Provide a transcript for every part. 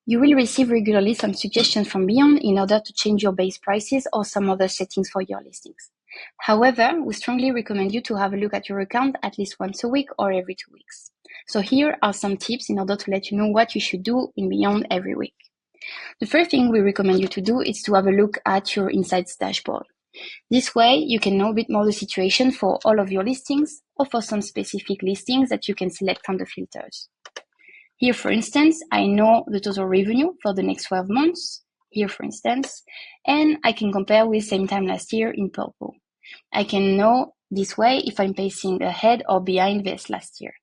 You will receive regularly some suggestions from Beyond in order to change your base prices or some other settings for your listings. However, we strongly recommend you to have a look at your account at least once a week or every 2 weeks. So here are some tips in order to let you know what you should do in Beyond every week. The first thing we recommend you to do is to have a look at your Insights dashboard. This way, you can know a bit more the situation for all of your listings or for some specific listings that you can select from the filters. Here, for instance, I know the total revenue for the next 12 months, here, for instance, and I can compare with same time last year in purple. I can know this way if I'm pacing ahead or behind this last year.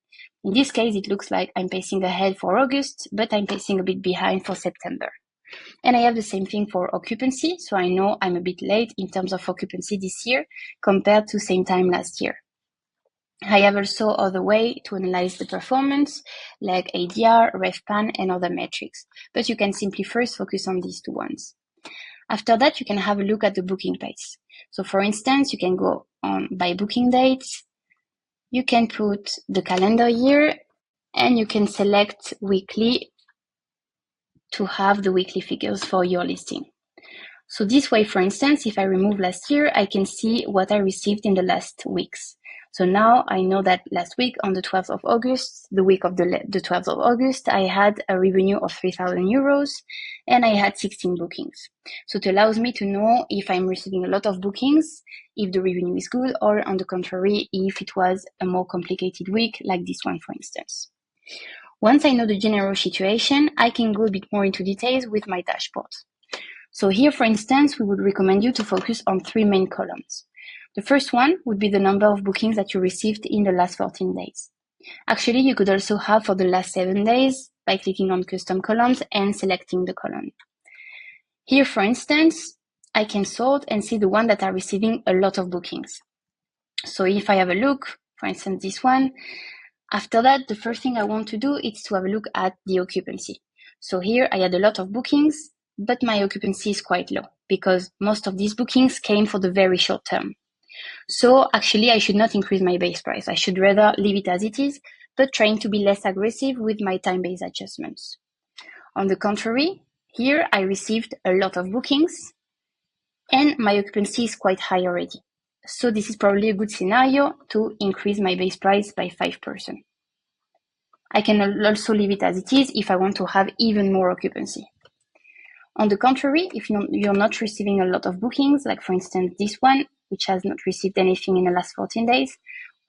In this case, it looks like I'm pacing ahead for August, but I'm pacing a bit behind for September. And I have the same thing for occupancy, so I know I'm a bit late in terms of occupancy this year compared to same time last year. I have also other way to analyze the performance, like ADR, RevPAN, and other metrics, but you can simply first focus on these two ones. After that, you can have a look at the booking pace. So for instance, you can go on by booking dates, you can put the calendar year, and you can select weekly to have the weekly figures for your listing. So this way, for instance, if I remove last year, I can see what I received in the last weeks. So now I know that last week on the 12th of August, the week of the 12th of August, I had a revenue of 3,000 euros and I had 16 bookings. So it allows me to know if I'm receiving a lot of bookings, if the revenue is good, or on the contrary, if it was a more complicated week like this one, for instance. Once I know the general situation, I can go a bit more into details with my dashboard. So here, for instance, we would recommend you to focus on 3 main columns. The first one would be the number of bookings that you received in the last 14 days. Actually, you could also have for the last 7 days by clicking on custom columns and selecting the column. Here, for instance, I can sort and see the ones that are receiving a lot of bookings. So if I have a look, for instance, this one, after that, the first thing I want to do is to have a look at the occupancy. So here I had a lot of bookings, but my occupancy is quite low because most of these bookings came for the very short term. So actually, I should not increase my base price. I should rather leave it as it is, but trying to be less aggressive with my time-based adjustments. On the contrary, here I received a lot of bookings and my occupancy is quite high already. So this is probably a good scenario to increase my base price by 5%. I can also leave it as it is if I want to have even more occupancy. On the contrary, if you're not receiving a lot of bookings, like for instance this one, which has not received anything in the last 14 days,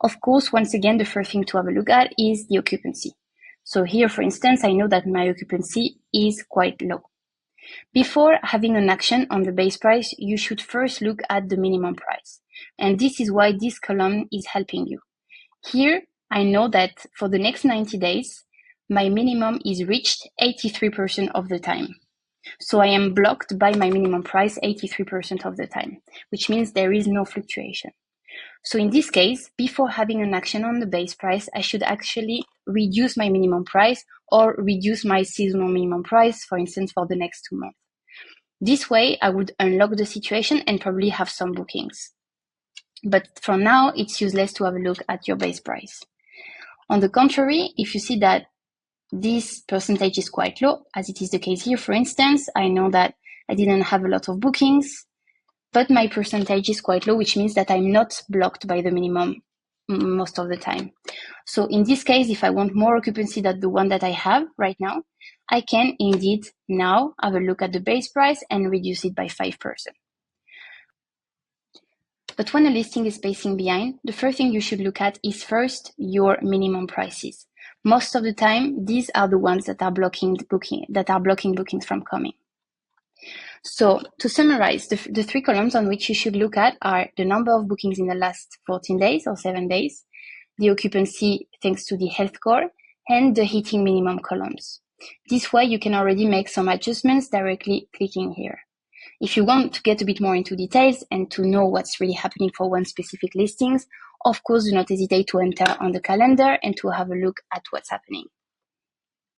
of course, once again, the first thing to have a look at is the occupancy. So here, for instance, I know that my occupancy is quite low. Before having an action on the base price, you should first look at the minimum price. And this is why this column is helping you. Here, I know that for the next 90 days, my minimum is reached 83% of the time. So I am blocked by my minimum price 83% of the time, which means there is no fluctuation. So in this case, before having an action on the base price, I should actually reduce my minimum price or reduce my seasonal minimum price, for instance, for the next 2 months. This way, I would unlock the situation and probably have some bookings. But for now, it's useless to have a look at your base price. On the contrary, if you see that this percentage is quite low, as it is the case here, for instance, I know that I didn't have a lot of bookings, but my percentage is quite low, which means that I'm not blocked by the minimum most of the time. So in this case, if I want more occupancy than the one that I have right now, I can indeed now have a look at the base price and reduce it by 5%. But when a listing is pacing behind, the first thing you should look at is first your minimum prices. Most of the time, these are the ones that are blocking bookings from coming. So to summarize, the 3 columns on which you should look at are the number of bookings in the last 14 days or 7 days, the occupancy thanks to the health score, and the hitting minimum columns. This way you can already make some adjustments directly clicking here. If you want to get a bit more into details and to know what's really happening for one specific listings, of course, do not hesitate to enter on the calendar and to have a look at what's happening.